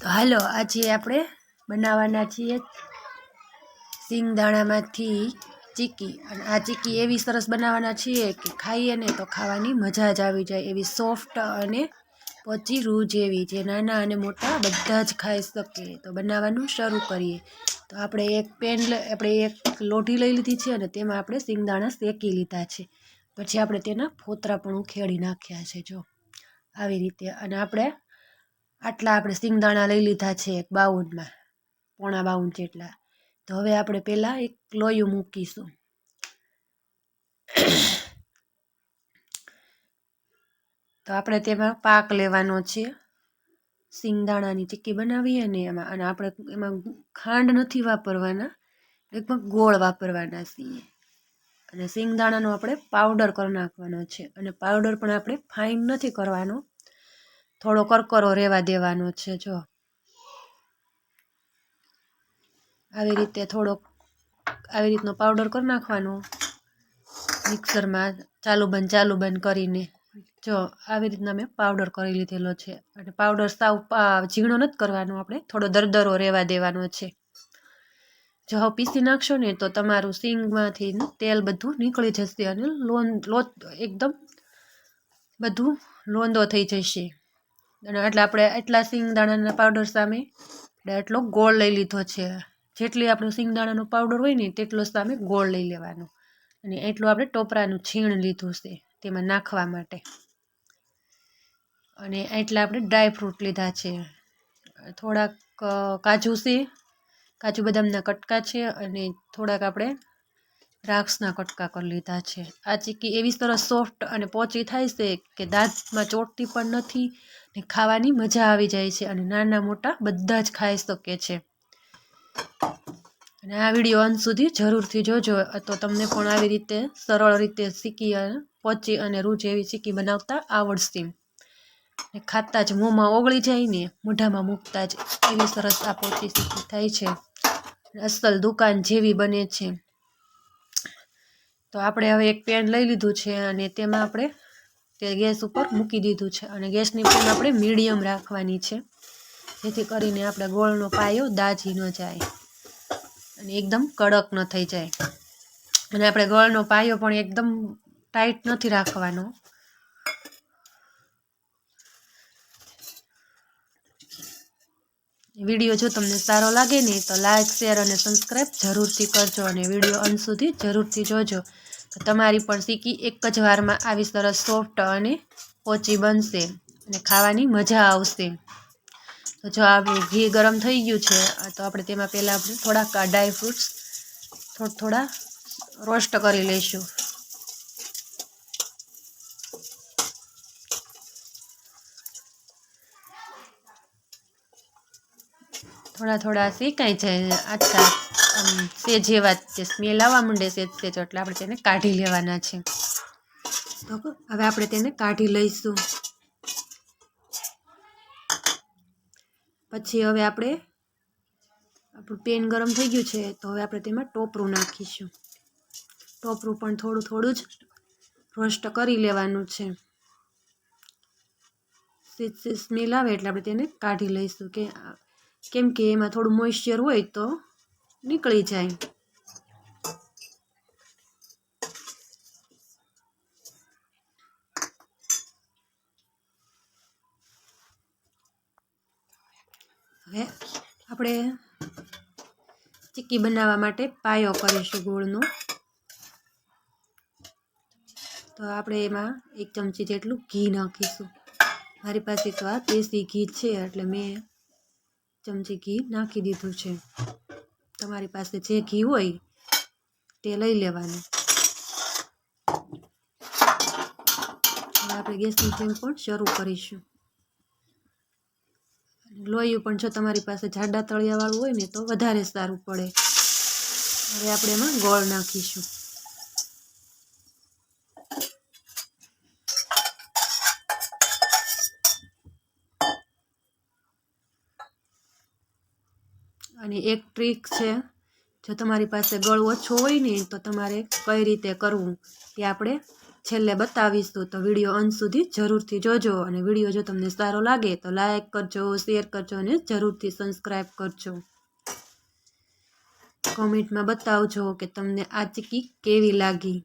તો હાલો આજે આપણે બનાવવાના છીએ સિંગદાણામાંથી ચીક્કી। અને આ ચીક્કી એવી સરસ બનાવવાના છીએ કે ખાઈએ ને તો ખાવાની મજા જ આવી જાય એવી સોફ્ટ અને પોચી રૂ જેવી, જે નાના અને મોટા બધા જ ખાઈ શકે। તો બનાવવાનું શરૂ કરીએ। તો આપણે એક લોઢી લઈ લીધી છે અને તેમાં આપણે સિંગદાણા શેકી લીધા છે। પછી આપણે તેના ફોતરા પણ ઉખેડી નાખ્યા છે, જો આવી રીતે। અને આપણે સિંગદાણા લઈ લીધા છે એક બાઉલમાં, પોણા બાઉલ જેટલા। તો હવે આપણે પહેલાં એક લોયું મૂકીશું। તો આપણે તેમાં પાક લેવાનો છે। સિંગદાણાની ચીક્કી બનાવીએ ને એમાં, અને આપણે એમાં ખાંડ નથી વાપરવાના, એકદમ ગોળ વાપરવાના છીએ। અને સિંગદાણાનો આપણે પાવડર કરી નાખવાનો છે। અને પાવડર પણ આપણે ફાઇન નથી કરવાનો, થોડો કરકરો રહેવા દેવાનો છે। જો આવી રીતે આવી રીતનો પાવડર કરી નાખવાનો મિક્સરમાં, ચાલુ બંધ કરીને। જો આવી રીતના મેં પાવડર કરી લીધેલો છે। અને પાવડર સાવ ઝીણો નથી કરવાનો, આપણે થોડો દરદરો રહેવા દેવાનો છે। જો હવે પીસી નાખશો ને તો તમારું સિંગમાંથી તેલ બધું નીકળી જશે અને એકદમ બધું લોંદો થઈ જશે। અને આપણે એટલા સિંગદાણાના પાવડર સામે એટલો ગોળ લઈ લીધો છે। જેટલી આપણું સિંગદાણાનો પાવડર હોય ને તેટલો સામે ગોળ લઈ લેવાનો। અને એટલું આપણે ટોપરાનું છીણ લીધું છે તેમાં નાખવા માટે। અને એટલા આપણે ડ્રાયફ્રૂટ લીધા છે, થોડાક કાજુ છે, કાજુ બદામના કટકા છે, અને થોડાક આપણે દ્રાક્ષના કટકા કરી લીધા છે। આ ચીક્કી એવી સરસ સોફ્ટ અને પોચી થાય છે કે દાંતમાં ચોટતી પણ નથી ને ખાવાની મજા આવી જાય છે। અને નાના મોટા બધા જ ખાઈ શકે છે। અને આ વિડીયો અંત સુધી જરૂરથી જોજો, તો તમને પણ આવી રીતે સરળ રીતે પોચી અને રૂ જેવી ચીક્કી બનાવતા આવડશે। ને ખાતા જ મોંમાં ઓગળી જાય ને, મોઢામાં મૂકતા જ એવી સરસ આ પોચી ચીક્કી થાય છે। અસલ દુકાન જેવી બને છે। તો આપણે હવે એક પેન લઈ લીધું છે અને તેમાં આપણે તે ગેસ ઉપર મૂકી દીધું છે। અને ગેસની ફ્લેમ આપણે મીડિયમ રાખવાની છે, જેથી કરીને આપણે ગોળનો પાયો દાજી ન જાય અને એકદમ કડક ન થઈ જાય। અને આપણે ગોળનો પાયો પણ એકદમ ટાઈટ નથી રાખવાનો। વિડીયો જો તમને સારો લાગે ને તો લાઈક, શેર અને સબસ્ક્રાઈબ જરૂરથી કરજો। અને વિડીયો અંત સુધી જરૂરથી જોજો, તો તમારી પણ ચીક્કી એક જ વારમાં આવી સરસ સોફ્ટ અને પોચી બનશે અને ખાવાની મજા આવશે। તો જો આપણું ઘી ગરમ થઈ ગયું છે, તો આપણે તેમાં પહેલાં થોડાક ડ્રાય ફ્રૂટ્સ થોડા રોસ્ટ કરી લઈશું। થોડા શેકાઈ જાય, આછા સેજ એવા જે સ્મેલ આવવા માંડે સેજ એટલે આપણે તેને કાઢી લેવાના છે। તો હવે આપણે તેને કાઢી લઈશું। પછી હવે આપણું પેન ગરમ થઈ ગયું છે, તો હવે આપણે તેમાં ટોપરું નાખીશું। ટોપરું પણ થોડું જ રોસ્ટ કરી લેવાનું છે। સ્મેલ આવે એટલે આપણે તેને કાઢી લઈશું, કેમ કે એમાં થોડું મોઇશ્ચર હોય તો નીકળી જાય। હવે આપણે ચીક્કી બનાવવા માટે પાયો કરીશું ગોળનો। તો આપણે એમાં 1 ચમચી જેટલું ઘી નાખીશું। મારી પાસે તો આ દેશી ઘી છે એટલે મેં ચમચી ઘી નાખી દીધું છે। તમારી પાસે જે ઘી હોય તે લઈ લેવાનું। હવે આપણે ગેસની ફ્લેમ પણ શરૂ કરીશું। લોયું પણ જો તમારી પાસે જાડા તળિયાવાળું હોય ને તો વધારે સારું પડે। હવે આપણે એમાં ગોળ નાખીશું। અને એક ટ્રીક છે, જો તમારી પાસે ગળ ઓછો હોય ને તો તમારે કઈ રીતે કરવું તે આપણે છેલ્લે બતાવીશું, તો વિડીયો અંત સુધી જરૂરથી જોજો. અને વિડીયો જો તમને સારો લાગે તો લાઈક કરજો, શેર કરજો અને જરૂરથી સબસ્ક્રાઈબ કરજો. કોમેન્ટમાં બતાવજો કે તમને આ ચીક્કી કેવી લાગી.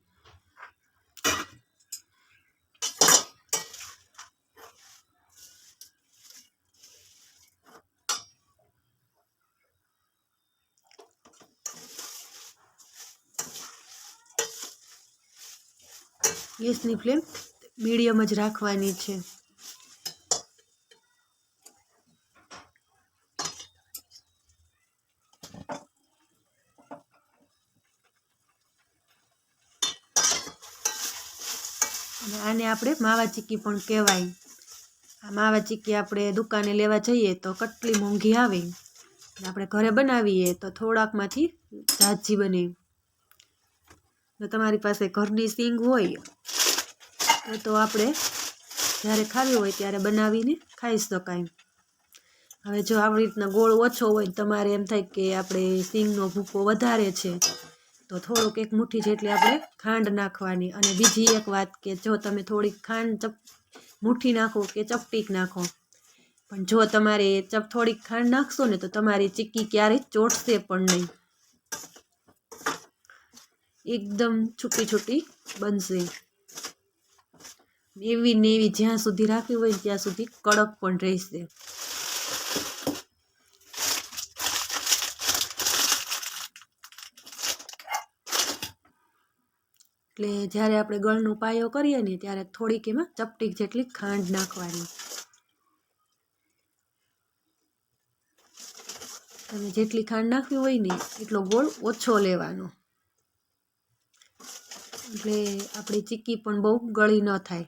ગેસની ફ્લેમ મીડિયમ જ રાખવાની છે. અને આને આપણે માવા ચીક્કી પણ કહેવાય. આ માવા ચીક્કી આપણે દુકાને લેવા જઈએ તો કેટલી મોંઘી આવે, આપણે ઘરે બનાવીએ તો થોડાકમાંથી ઝાઝી બને. જો તમારી પાસે ઘરની સીંગ હોય તો આપણે જ્યારે ખાવી હોય ત્યારે બનાવીને ખાઈ શકાય. હવે જો આવી રીતના ગોળ ઓછો હોય, તમારે એમ થાય કે આપણે સીંગનો ભૂકો વધારે છે, તો થોડુંક એક મુઠ્ઠી જેટલી આપણે ખાંડ નાખવાની. અને બીજી એક વાત કે જો તમે થોડીક ખાંડ મુઠ્ઠી નાખો કે ચપટીક નાખો, પણ જો તમારે થોડીક ખાંડ નાખશો ને તો તમારી ચીક્કી ક્યારેય ચોટશે પણ નહીં, એકદમ છૂટી છૂટી બનશે. એવી ને એવી જ્યાં સુધી રાખવી હોય ત્યાં સુધી કડક પણ રહેશે. એટલે જ્યારે આપણે ગળનો પાયો કરીએ ને ત્યારે થોડીક એમાં ચપટીક જેટલી ખાંડ નાખવાની. તમે જેટલી ખાંડ નાખવી હોય ને એટલો ગોળ ઓછો લેવાનો, એટલે આપણી ચીક્કી પણ બહુ ગળી ન થાય.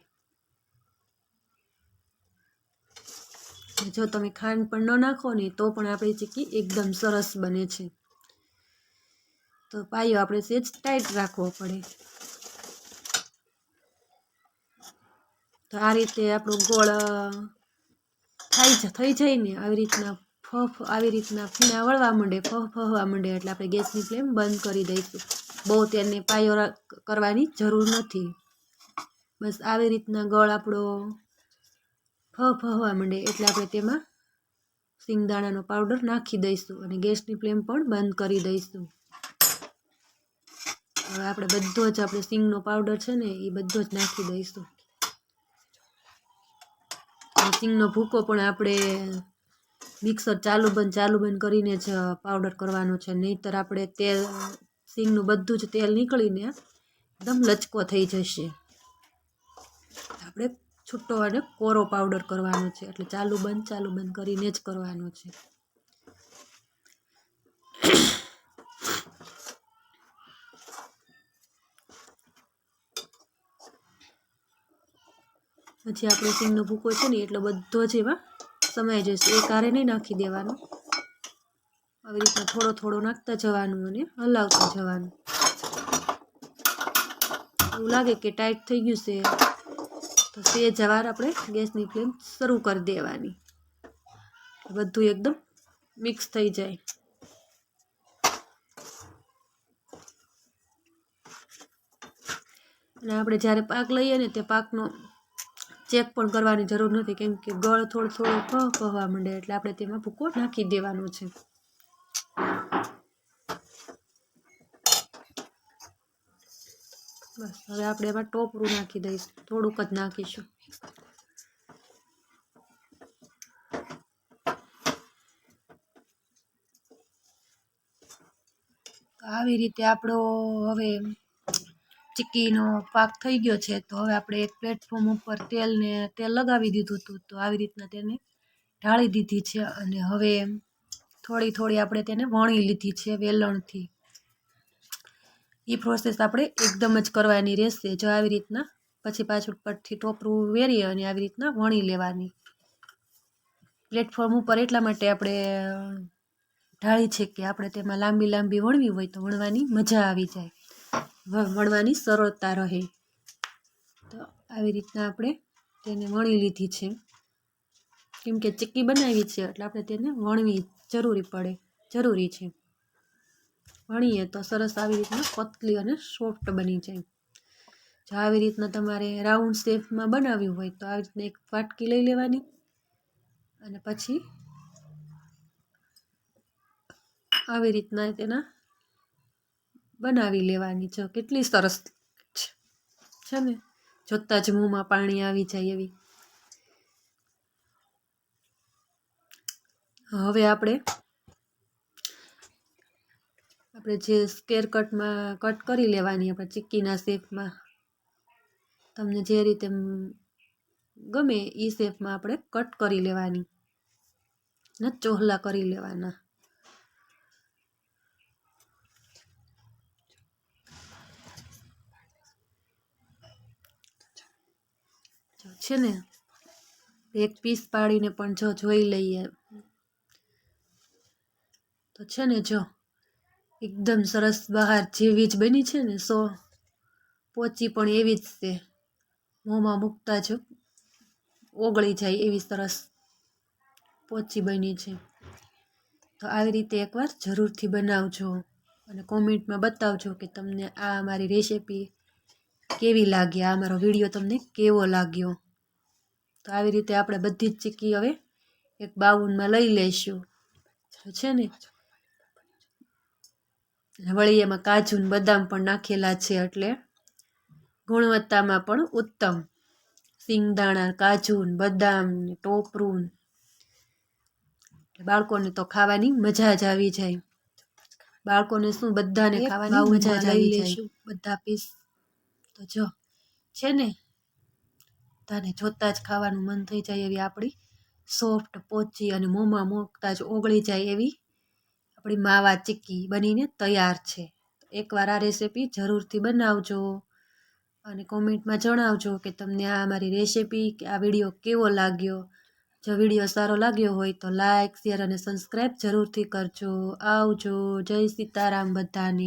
જો તમે ખાંડ પણ ન નાખો ને તો પણ આપણી ચીક્કી એકદમ સરસ બને છે. તો પાયો આપણે સેજ ટાઈટ રાખવો પડે. તો આ રીતે આપણો ગોળ થઈ જાય ને આવી રીતના ફીણા વળવા માંડે, ફહવા માંડે એટલે આપણે ગેસની ફ્લેમ બંધ કરી દઈશું. બહુ તેને પાયો કરવાની જરૂર નથી. બસ આવી રીતના ગળ આપણો ફહવા માંડે એટલે આપણે તેમાં સિંગદાણાનો પાવડર નાખી દઈશું અને ગેસની ફ્લેમ પણ બંધ કરી દઈશું. હવે આપણે બધો જ આપણે સિંગનો પાવડર છે ને એ બધો જ નાખી દઈશું. સિંગનો ભૂકો પણ આપણે મિક્સર ચાલુ બંધ કરીને જ પાવડર કરવાનો છે, નહીંતર આપણે તેલ સિંગનું બધું જ તેલ નીકળીને એકદમ લચકો થઈ જશે. આપણે છૂટો અને કોરો પાવડર કરવાનો છે, એટલે ચાલુ બંધ કરીને જ કરવાનો છે. પછી આપણો સિંગનો ભૂકો છે ને એટલો બધો જ એમાં સમાઈ જશે. એક હારે નહીં નાખી દેવાનો, આવી રીતના થોડો થોડો નાખતા જવાનું અને હલાવતા જવાનું. એવું લાગે કે ટાઈટ થઈ ગયું છે તો સેજ વાર આપણે ગેસની ફ્લેમ શરૂ કરી દેવાની, બધું એકદમ મિક્સ થઈ જાય. અને આપણે જ્યારે પાક લઈએ ને તે પાકનો ચેક પણ કરવાની જરૂર નથી, કેમ કે ગળ થોડો ફહવા માંડે એટલે આપણે તેમાં ભૂકો નાખી દેવાનો છે. બસ હવે આપણે એમાં ટોપરું નાખી દઈશું, થોડુંક જ નાખીશું. આવી રીતે આપણો હવે ચીક્કીનો પાક થઈ ગયો છે. તો હવે આપણે એક પ્લેટફોર્મ ઉપર તેલ લગાવી દીધું હતું, તો આવી રીતના તેને ઢાળી દીધી છે. અને હવે થોડી આપણે તેને વણી લીધી છે વેલણથી. એ પ્રોસેસ આપણે એકદમ જ કરવાની રહેશે. જો આવી રીતના પછી પાછું પરથી ટોપરું વેરી અને આવી રીતના વણી લેવાની. પ્લેટફોર્મ ઉપર એટલા માટે આપણે ઢાળી છે કે આપણે તેમાં લાંબી વણવી હોય તો વણવાની મજા આવી જાય, વણવાની સરળતા રહે. તો આવી રીતના આપણે તેને વણી લીધી છે, કેમ કે ચીક્કી બનાવી છે એટલે આપણે તેને વણવી જરૂરી છે. વણીએ તો સરસ આવી રીતના પતલી અને સોફ્ટ બની જાય. જો આવી રીતના તમારે રાઉન્ડ શેપમાં બનાવ્યું હોય તો આવી રીતના એક વાટકી લઈ લેવાની અને પછી આવી રીતના તેના બનાવી લેવાની. જો કેટલી સરસ છે ને, જોતાં જ મોંમાં પાણી આવી જાય એવી. હવે આપણે જે સ્ક્વેર કટમાં કટ કરી લેવાની આપણે ચીક્કીના શેપમાં. તમને જે રીતે ગમે એ શેપમાં આપણે કટ કરી લેવાની ને ચોહલા કરી લેવાના. છે ને એક પીસ પાડીને પણ જોઈ લઈએ તો છે ને, જો એકદમ સરસ બહાર જેવી જ બની છે ને, પોચી પણ એવી જ છે, મોંમાં મૂકતા જ ઓગળી જાય એવી સરસ પોચી બની છે. તો આવી રીતે એકવાર જરૂરથી બનાવજો અને કોમેન્ટમાં બતાવજો કે તમને આ મારી રેસિપી કેવી લાગી, આ મારો વિડીયો તમને કેવો લાગ્યો. તો આવી રીતે આપણે બધી જ ચીક્કી હવે એક બાઉલમાં લઈ લઈશું. છે ને વળી એમાં કાજુ ને બદામ પણ નાખેલા છે એટલે ગુણવત્તામાં પણ ઉત્તમ. સિંગદાણા, કાજુ ને બદામ ને ટોપરું, બાળકોને તો ખાવાની મજા જ આવી જાય. બાળકોને શું બધાને ખાવાની મજા જ આવી જાય બધા પીસ. તો જો છે ને, બધાને જોતા જ ખાવાનું મન થઈ જાય એવી આપણી સોફ્ટ પોચી અને મોંમાં મૂકતા જ ઓગળી જાય એવી આપણી માવા ચીક્કી બનીને તૈયાર છે. એકવાર આ રેસિપી જરૂરથી બનાવજો અને કોમેન્ટમાં જણાવજો કે તમને આ મારી રેસિપી કે આ વિડીયો કેવો લાગ્યો. જો વિડીયો સારો લાગ્યો હોય તો લાઇક, શેર અને સબસ્ક્રાઈબ જરૂરથી કરજો. આવજો. જય સીતારામ બધાને.